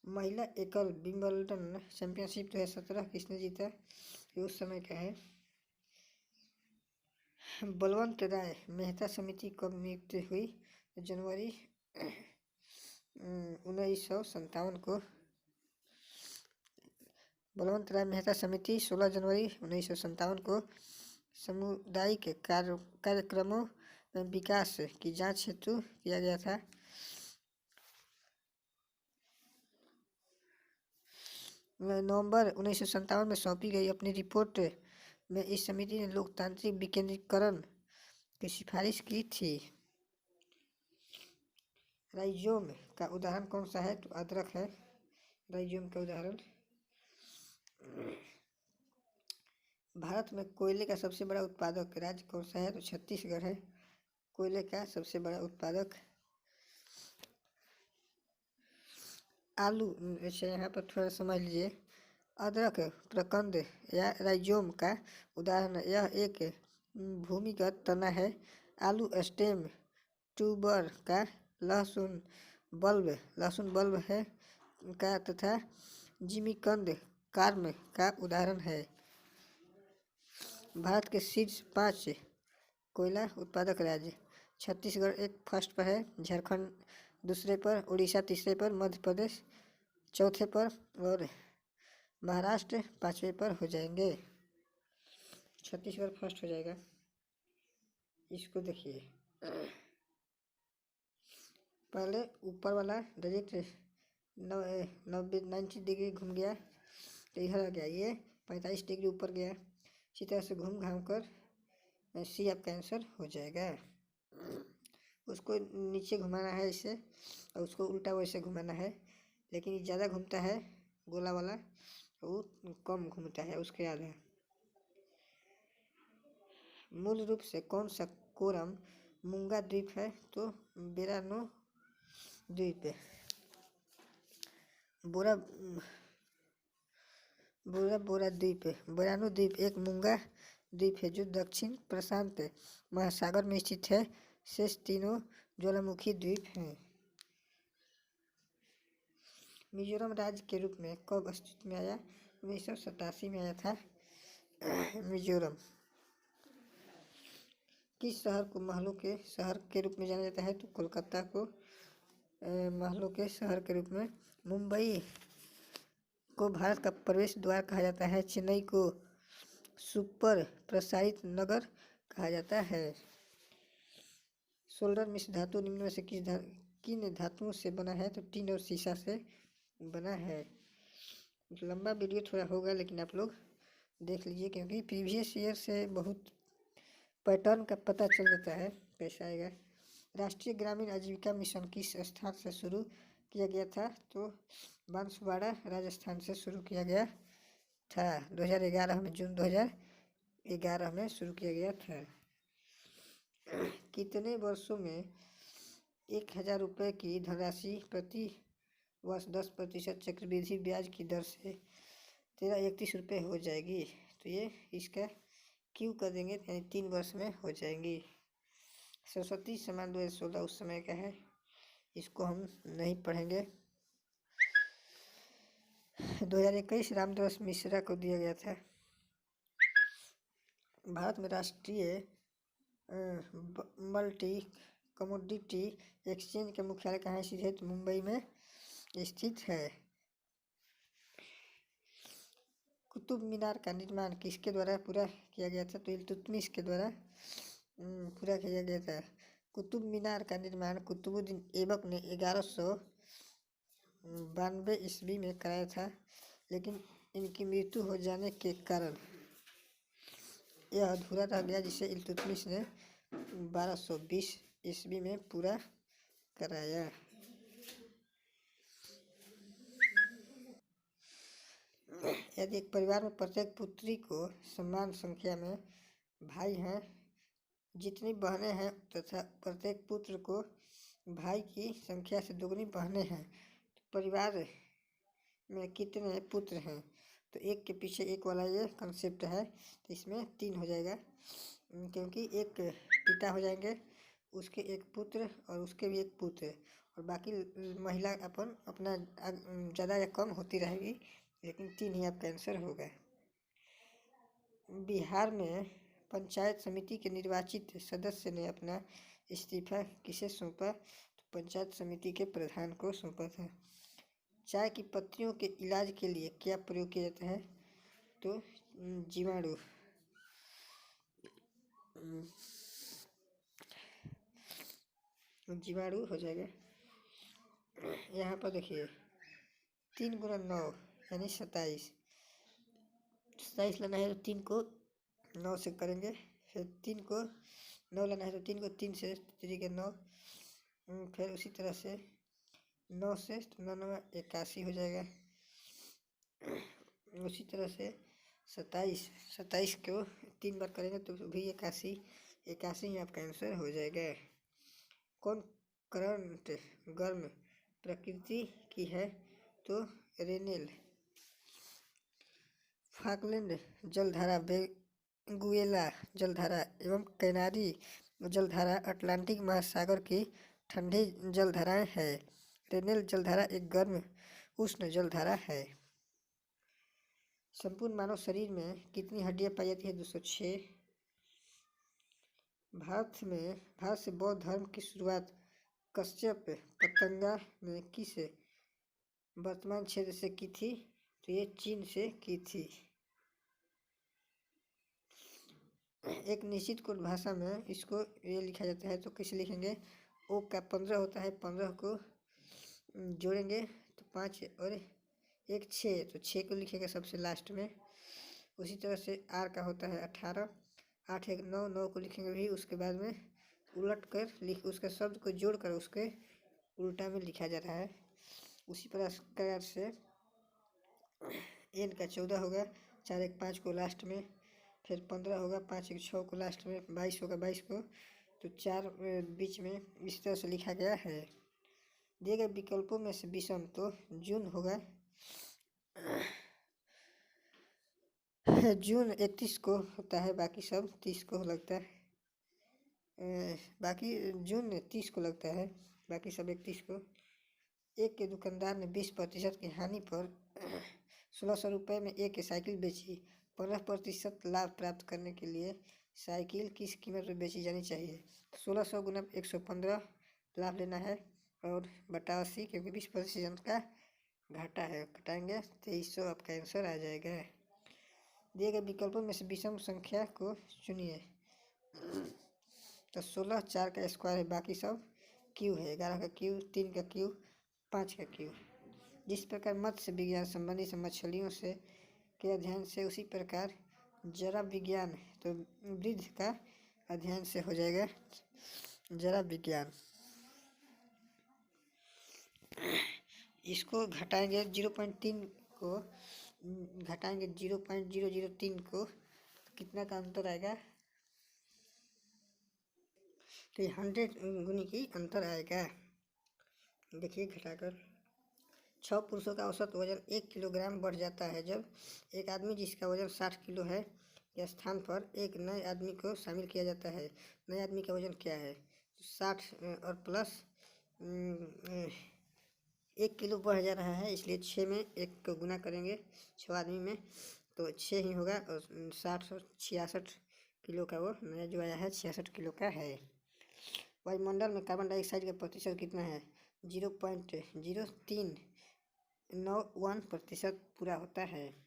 महिला एकल विंबलडन चैंपियनशिप 2017 किसने जीता, ये उस समय का है। बलवंत राय मेहता समिति कब नियुक्त हुई, जनवरी 1957 को। बलवंत राय मेहता समिति 16 जनवरी 1957 को सामुदायिक कार्यक्रमों में विकास की जांच हेतु किया गया था। नवंबर 1957 में सौंपी गई अपनी रिपोर्ट में इस समिति ने लोकतांत्रिक विकेंद्रीकरण की सिफारिश की थी। राइजोम का उदाहरण कौन सा है, तो अदरक है राइजोम का उदाहरण। भारत में कोयले का सबसे बड़ा उत्पादक राज्य कौन सा है, तो छत्तीसगढ़ है कोयले का सबसे बड़ा उत्पादक। आलू, अच्छा यहाँ पर थोड़ा समझ लीजिए। अदरक प्रकंद या राइजोम का उदाहरण, यह एक भूमिगत तना है। आलू स्टेम ट्यूबर का लहसुन बल्ब है का तथा जिमीकंद कार्म का उदाहरण है। भारत के शीर्ष 5 कोयला उत्पादक राज्य, छत्तीसगढ़ एक फर्स्ट पर है, झारखंड दूसरे पर, उड़ीसा तीसरे पर, मध्य प्रदेश चौथे पर और महाराष्ट्र 5वें पर हो जाएंगे। छत्तीसगढ़ फर्स्ट हो जाएगा। इसको देखिए, पहले ऊपर वाला डायरेक्ट 90 डिग्री घूम गया, तो इधर आ गया, ये 45 डिग्री ऊपर गया। इसी तरह से घूम घाम कर सी आपका आंसर हो जाएगा। उसको नीचे घुमाना है इसे और उसको उल्टा वैसे घुमाना है, लेकिन ये ज़्यादा घूमता है गोला वाला, वो कम घूमता है उसके आगे। मूल रूप से कौन सा कोरम मूंगा द्वीप है तो बेरानो द्वीप है। बोरा बोरा बोरा द्वीप है। बेरानो द्वीप एक मूंगा द्वीप है जो दक्षिण प्रशांत महासागर में स्थित है। शेष तीनों ज्वालामुखी द्वीप हैं। मिजोरम राज्य के रूप में कब अस्तित्व में आया? 1987 में आया था मिजोरम। किस शहर को महलों के शहर के रूप में जाना जाता है? तो कोलकाता को महलों के शहर के रूप में। मुंबई को भारत का प्रवेश द्वार कहा जाता है। चेन्नई को सुपर प्रसारित नगर कहा जाता है। सोल्डर मिश्र धातु निम्न में से किन धातुओं से बना है? तो टीन और सीसा से बना है। लंबा वीडियो थोड़ा होगा लेकिन आप लोग देख लीजिए क्योंकि प्रीवियस ईयर से बहुत पैटर्न का पता चल जाता है कैसा आएगा। राष्ट्रीय ग्रामीण आजीविका मिशन किस स्थान से शुरू किया गया था? तो बांसवाड़ा राजस्थान से शुरू किया गया था। 2011 में जून 2011 में शुरू किया गया था। कितने वर्षों में 1000 रुपये की धनराशि प्रति वर्ष 10% चक्रवृद्धि ब्याज की दर से 1331 रुपये हो जाएगी? तो ये इसका क्यों कर देंगे यानी 3 वर्ष में हो जाएंगी। सरस्वती सम्मान 2016 उस समय का है, इसको हम नहीं पढ़ेंगे। 2021 रामदास मिश्रा को दिया गया था। भारत में राष्ट्रीय मल्टी कमोडिटी एक्सचेंज का मुख्यालय कहाँ स्थित है? तो मुंबई में स्थित है। कुतुब मीनार का निर्माण किसके द्वारा पूरा किया गया था? तो इल्तुतमिश के द्वारा पूरा किया गया था। कुतुब मीनार का निर्माण कुतुबुद्दीन ऐबक ने 1192 ईस्वी में कराया था, लेकिन इनकी मृत्यु हो जाने के कारण यह अधूरा रह गया, जिसे इल्तुतमिश ने 1220 ईस्वी में पूरा कराया। यदि एक परिवार में प्रत्येक पुत्री को समान संख्या में भाई हैं, जितनी बहनें हैं तथा प्रत्येक पुत्र को भाई की संख्या से दुगनी बहनें हैं, तो परिवार में कितने पुत्र हैं? तो एक के पीछे एक वाला ये कंसेप्ट है, तो इसमें 3 हो जाएगा क्योंकि एक पिता हो जाएंगे, उसके एक पुत्र और उसके भी एक पुत्र, और बाकी महिला अपना ज़्यादा या कम होती रहेगी, लेकिन 3 ही आपका आंसर होगा। बिहार में पंचायत समिति के निर्वाचित सदस्य ने अपना इस्तीफा किसे सौंपा? तो पंचायत समिति के प्रधान को सौंपा था। चाय की पत्तियों के इलाज के लिए क्या प्रयोग किया जाता है? तो जीवाणु हो जाएगा। यहाँ पर देखिए 3 गुना 9 यानी 27 लाना है तो 3 को 9 से करेंगे, फिर 3 को 9 लाना है तो 3 को 3 से 3 के 9, फिर उसी तरह से 9 से 9 9 81 हो जाएगा। उसी तरह से 27 को 3 बार करेंगे तो भी 81 ही आपका आंसर हो जाएगा। कौन करंट गर्म प्रकृति की है? तो रेनेल। फाकलैंड जलधारा, वेनेजुएला जलधारा एवं कैनारी जलधारा अटलांटिक महासागर की ठंडी जलधाराएं हैं। रेनेल जलधारा एक गर्म उष्ण जलधारा है। संपूर्ण मानव शरीर में कितनी हड्डियां पाई जाती है? 206। भारत से बौद्ध धर्म की शुरुआत कश्यप पतंगा ने किस वर्तमान क्षेत्र से की थी? तो ये चीन से की थी। एक निश्चित कोड भाषा में इसको ये लिखा जाता है, तो कैसे लिखेंगे? ओ का 15 होता है, 15 को जोड़ेंगे तो 5 और 1 6, तो 6 को लिखेंगे सबसे लास्ट में। उसी तरह से आर का होता है 18, 8 1 9, 9 को लिखेंगे भी, उसके बाद में उलट कर उसके शब्द को जोड़कर उसके उल्टा में लिखा जा रहा है। उसी प्रकार से एन का 14 होगा, 4 1 5 को लास्ट में, फिर 15 होगा, 5 1 6 को लास्ट में, 22 होगा 22 को, तो 4 बीच में इस तरह से लिखा गया है। दिए गए विकल्पों में से विषम तो जून होगा। जून 31 को होता है, बाकी सब 30 को लगता है। बाकी जून 30 को लगता है, बाकी सब 31 को। एक के दुकानदार ने 20% की हानि पर 1600 रुपये में एक साइकिल बेची। 15% लाभ प्राप्त करने के लिए साइकिल किस कीमत में बेची जानी चाहिए? 1600 गुना 115 लाभ लेना है और बटा 80, क्योंकि 20% का घाटा है, कटाएंगे 2300, आपका आंसर आ जाएगा। दिए गए विकल्पों में से विषम संख्या को चुनिए। तो 16 4 का स्क्वायर है, बाकी सब क्यू है, 11 का क्यू, 3 का क्यू, 5 का क्यू। जिस प्रकार मत्स्य विज्ञान संबंधी मछलियों से के अध्ययन से, उसी प्रकार जरा विज्ञान तो वृद्ध का अध्ययन से हो जाएगा जरा विज्ञान। इसको घटाएंगे 0.3 को, घटाएंगे 0.003 को, कितना का अंतर आएगा? तो 100 गुनी की अंतर आएगा। देखिए घटाकर 6 पुरुषों का औसत वजन 1 किलोग्राम बढ़ जाता है जब एक आदमी जिसका वजन 60 किलो है के स्थान पर एक नए आदमी को शामिल किया जाता है। नए आदमी का वजन क्या है? 60 और प्लस 1 किलो बढ़ जा रहा है, इसलिए 6 में 1 को गुना करेंगे 6 आदमी में, तो 6 ही होगा। और 60 और 66 किलो का वो नया जो आया है 66 किलो का है। वायुमंडल में कार्बन डाइऑक्साइड का प्रतिशत कितना है? 0.0391% पूरा होता है।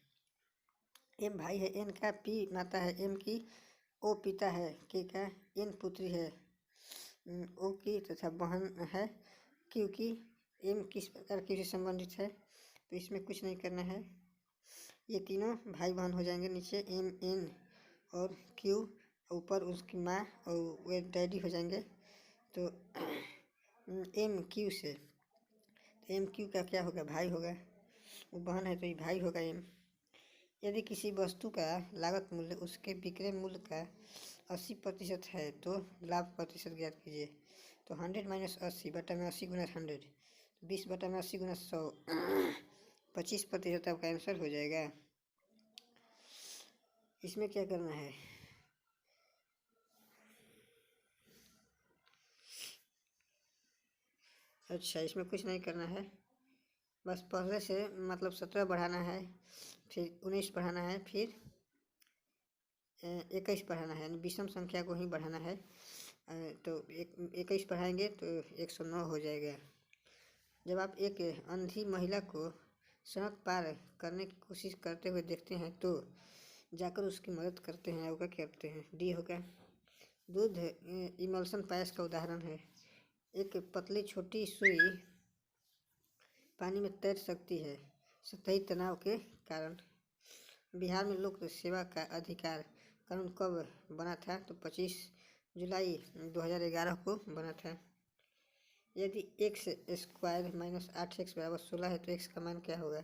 एम भाई है, एन का पी माता है, एम की ओ पिता है, के का एन पुत्री है, ओ की तथा बहन है, क्योंकि एम किस प्रकार की से संबंधित है, तो इसमें कुछ नहीं करना है। ये तीनों भाई बहन हो जाएंगे। नीचे एम एन और क्यू, ऊपर उसकी माँ और वे डैडी हो जाएंगे। तो एम क्यू से, तो एम क्यू का क्या होगा? भाई होगा, वो बहन है तो ये भाई होगा एम। यदि किसी वस्तु का लागत मूल्य उसके विक्रय मूल्य का 80% है तो लाभ प्रतिशत ज्ञात कीजिए। तो 100 माइनस 80 बटा में 80 गुना 100, 20 बटा में 80 गुना 100, 25% आपका आंसर हो जाएगा। इसमें क्या करना है? अच्छा, इसमें कुछ नहीं करना है, बस पहले से मतलब 17 बढ़ाना है, फिर 19 बढ़ाना है, फिर 21 बढ़ाना है, यानी विषम संख्या को ही बढ़ाना है। तो 21 बढ़ाएंगे तो 109 हो जाएगा। जब आप एक अंधी महिला को सड़क पार करने की कोशिश करते हुए देखते हैं तो जाकर उसकी मदद करते हैं, आपका क्या करते हैं? डी होगा। दूध इमल्शन पायस का उदाहरण है। एक पतली छोटी सुई पानी में तैर सकती है सतही तनाव के कारण। बिहार में लोक सेवा का अधिकार कानून कब बना था? तो 25 जुलाई 2011 को बना था। यदि एक्स स्क्वायर माइनस 8x बराबर 16 है तो एक्स का मान क्या होगा?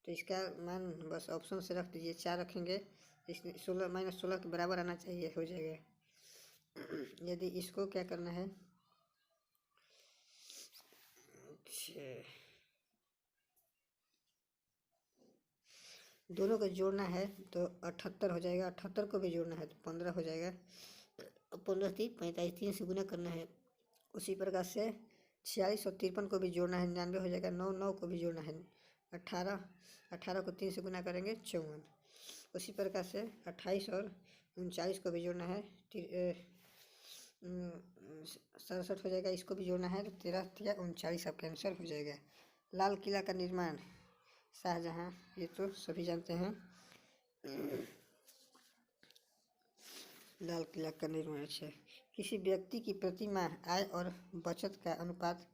तो इसका मान बस ऑप्शन से रख दीजिए, 4 रखेंगे, इस 16 माइनस 16 के बराबर आना चाहिए, हो जाएगा। यदि इसको क्या करना है? दोनों को जोड़ना है तो 78 हो जाएगा, 78 को भी जोड़ना है तो 15 हो जाएगा, 15 3 45, 3 से गुना करना है। उसी प्रकार से 46 और 53 को भी जोड़ना है, 99 हो जाएगा। 9 9 को भी जोड़ना है, 18 18 को 3 से गुना करेंगे 54। उसी प्रकार से 28 और 39 को भी जोड़ना है, 67 हो जाएगा, इसको भी जोड़ना है तो 13 या 39 आपका आंसर हो जाएगा। लाल किला का निर्माण शाहजहाँ, ये तो सभी जानते हैं। लाल किला का निर्माण है। किसी व्यक्ति की प्रति माह आय और बचत का अनुपात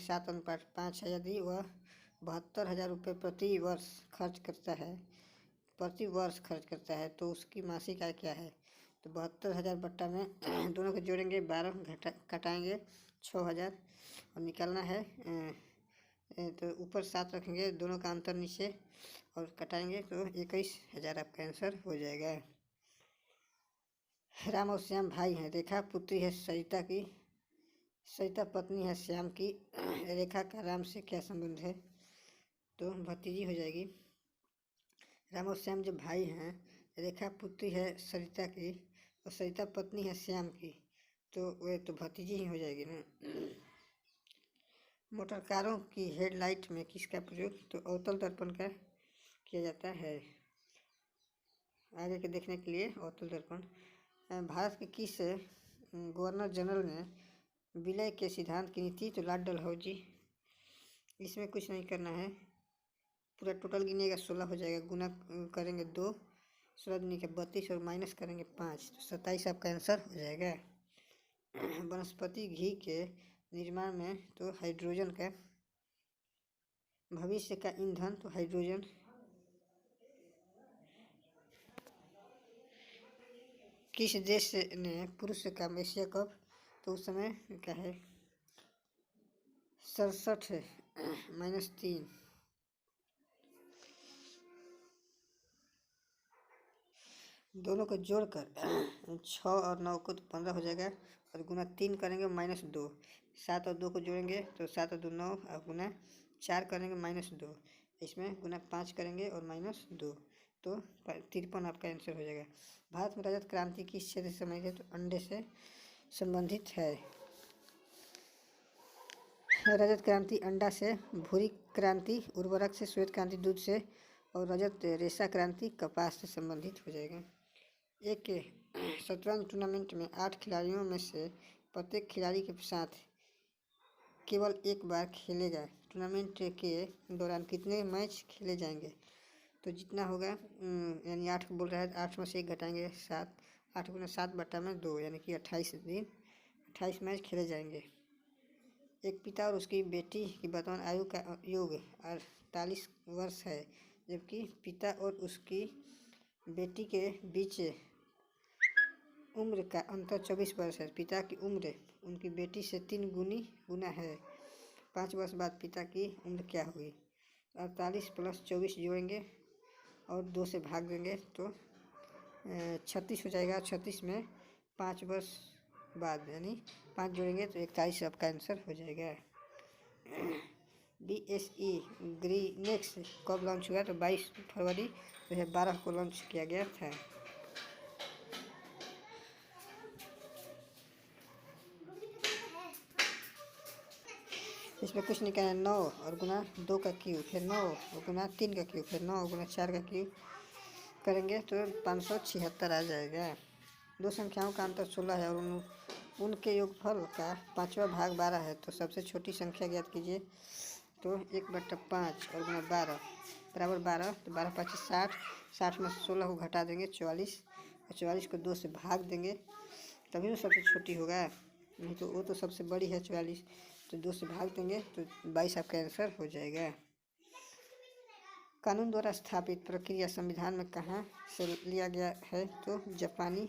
7:5 है। यदि वह 72,000 रुपये प्रति वर्ष खर्च करता है तो उसकी मासिक आय क्या है? तो 72,000 बट्टा में दोनों को जोड़ेंगे 12, कटाएंगे 6,000 और निकालना है। तो ऊपर 7 रखेंगे, दोनों का अंतर नीचे और कटाएंगे तो 21,000 आपका आंसर हो जाएगा। राम और श्याम भाई हैं। रेखा पुत्री है सरिता की, सरिता पत्नी है श्याम की। रेखा का राम से क्या संबंध है? तो भतीजी हो जाएगी। राम और श्याम जो भाई हैं, रेखा पुत्री है सरिता की और सरिता पत्नी है श्याम की, तो वे तो भतीजी ही हो जाएगी ना। मोटर कारों की हेडलाइट में किसका प्रयोग? तो अवतल दर्पण का किया जाता है, आगे के देखने के लिए अवतल दर्पण। भारत के किस गवर्नर जनरल ने विलय के सिद्धांत की नीति? तो लॉर्ड डलहौजी। इसमें कुछ नहीं करना है, पूरा टोटल गिनिएगा 16 हो जाएगा, गुना करेंगे 2, 16 दूनी के 32 और माइनस करेंगे 5, तो 27 आपका आंसर हो जाएगा। वनस्पति घी के निर्माण में तो हाइड्रोजन का, भविष्य का ईंधन तो हाइड्रोजन। किस देश ने पुरुष का एशिया कप? तो उस समय क्या है 67 -3। दोनों को जोड़कर 6 और 9 को तो 15 हो जाएगा और गुना 3 करेंगे -2। 7 और 2 को जोड़ेंगे तो 7 और 2 9 और गुना 4 करेंगे -2। इसमें गुना 5 करेंगे और -2, तो 53 आपका आंसर हो जाएगा। भारत में रजत क्रांति किस क्षेत्र से संबंधित है? तो अंडे से संबंधित है। रजत क्रांति अंडा से, भूरी क्रांति उर्वरक से, श्वेत क्रांति दूध से और रजत रेशा क्रांति कपास से संबंधित हो जाएगा। एक शतरंज टूर्नामेंट में 8 खिलाड़ियों में से प्रत्येक खिलाड़ी के साथ केवल एक बार खेलेगा। टूर्नामेंट के दौरान कितने मैच खेले जाएंगे? तो जितना होगा, यानी 8 बोल रहा है, 8 में से 1 घटाएंगे 7, 8 गुना 7/2 यानी कि 28 दिन 28 मैच खेले जाएंगे। एक पिता और उसकी बेटी की वर्तमान आयु का योग 48 वर्ष है, जबकि पिता और उसकी बेटी के बीच उम्र का अंतर 24 वर्ष है। पिता की उम्र उनकी बेटी से 3 गुना है। 5 वर्ष बाद पिता की उम्र क्या हुई? 48 + 24 जोड़ेंगे और 2 से भाग देंगे तो 36 हो जाएगा। 36 में 5 वर्ष बाद यानी 5 जोड़ेंगे तो 41 आपका आंसर हो जाएगा। BSE ग्रीनेक्स कब लॉन्च हुआ? तो 22 फरवरी 2012 को लॉन्च किया गया था। इसमें कुछ नहीं करना है। 9 और गुना 2 का क्यूब, फिर 9 और गुना 3 का क्यूब, फिर 9 और गुना 4 का क्यूब करेंगे तो 576 आ जाएगा। दो संख्याओं का अंतर 16 है और उनके योगफल का 5वां भाग 12 है, तो सबसे छोटी संख्या ज्ञात कीजिए। तो 1/5 और गुना 12 बराबर 12, तो 12 × 5 = 60। 60 में 16 को घटा देंगे 44 और 44 को 2 से भाग देंगे तभी तो सबसे छोटी होगा, नहीं तो वो तो सबसे बड़ी है 44, तो 2 से भाग देंगे तो 22 आपका आंसर हो जाएगा। कानून द्वारा स्थापित प्रक्रिया संविधान में कहाँ से लिया गया है? तो जापानी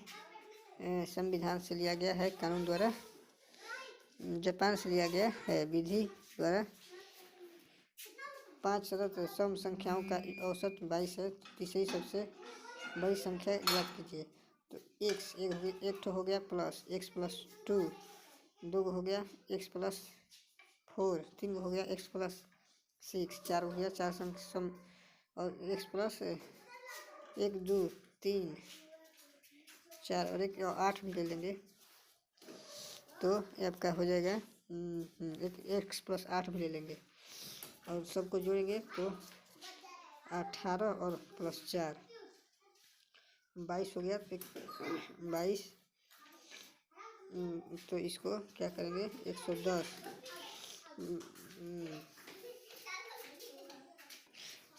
संविधान से लिया गया है। कानून द्वारा जापान से लिया गया है। विधि द्वारा 5 सतत सम संख्याओं का औसत 22 है। तीसरी सबसे बड़ी संख्या याद कीजिए। तो x एक हो गया प्लस x + 2, 2 हो गया x + 4, 3 हो गया x + 6, 4 हो गया 4 सम और x + 1 2 3 4 और 1 8 भी ले लेंगे तो आपका हो जाएगा x + 8 भी ले लेंगे और सबको जोड़ेंगे तो 18 और +4 22 हो गया। 22 तो इसको क्या करेंगे 110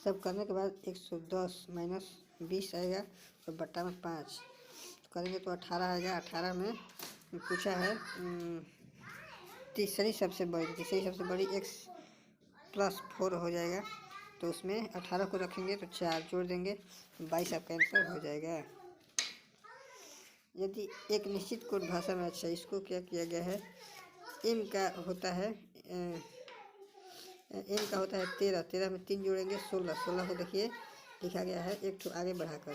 सब करने के बाद 110 - 20 आएगा तो बट्टा में 5 करेंगे तो 18 आएगा। 18 में पूछा है तीसरी सबसे बड़ी x + 4 हो जाएगा, तो उसमें 18 को रखेंगे तो 4 जोड़ देंगे 22 आपका आंसर हो जाएगा। यदि एक निश्चित कोड भाषा में, अच्छा इसको क्या किया गया है, m का होता है 13, 13 में 3 जोड़ेंगे 16, 16 को देखिए लिखा गया है एक तो आगे बढ़ाकर।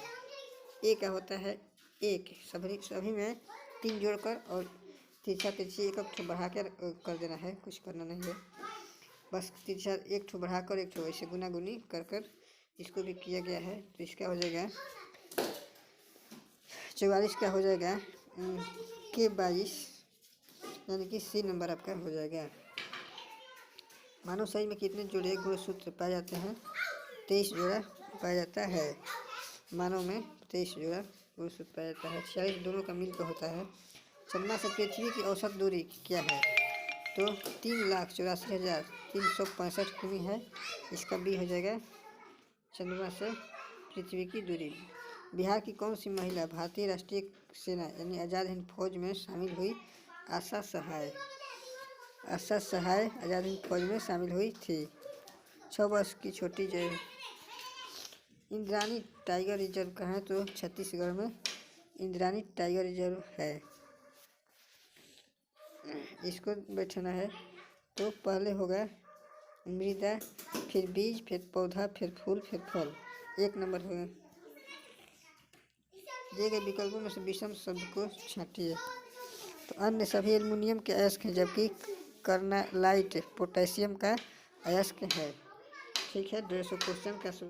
a का होता है 1 सभी सभी में 3 जोड़कर और तिरछा तिरछी एक ठो बढ़ा कर देना है, कुछ करना नहीं है। बस तिरछा एक ठो बढ़ाकर एक ठो ऐसे गुना गुनी कर इसको भी किया गया है। तो इसका हो जाएगा 44 का हो जाएगा के 22, यानी कि सी नंबर आपका हो जाएगा। मानव शरीर में कितने जोड़े गुणसूत्र पाए जाते हैं? 23 जोड़ा पाया जाता है। मानव में 23 जोड़ा गुणसूत्र पाया जाता है। 46 दोनों का मिलकर होता है। चंद्रमा से पृथ्वी की औसत दूरी क्या है? तो 3,84,365 किमी है। इसका बी हो जाएगा चंद्रमा से पृथ्वी की दूरी। बिहार की कौन सी महिला भारतीय राष्ट्रीय सेना यानी आज़ाद हिंद फौज में शामिल हुई? आशा सहाय आज़ाद हिंद फौज में शामिल हुई थी। 6 वर्ष की छोटी जय इंद्रानी टाइगर रिजर्व कहाँ है? तो छत्तीसगढ़ में इंद्रानी टाइगर रिजर्व है। इसको बैठाना है तो पहले होगा मृदा, फिर बीज, फिर पौधा, फिर फूल, फिर फल। 1 नंबर होगा। दिए गए विकल्पों में से विषम शब्द को छांटिए। तो अन्य सभी एल्युमिनियम के अयस्क हैं, जबकि कर्नालाइट पोटेशियम का अयस्क है। ठीक है, 150 क्वेश्चन का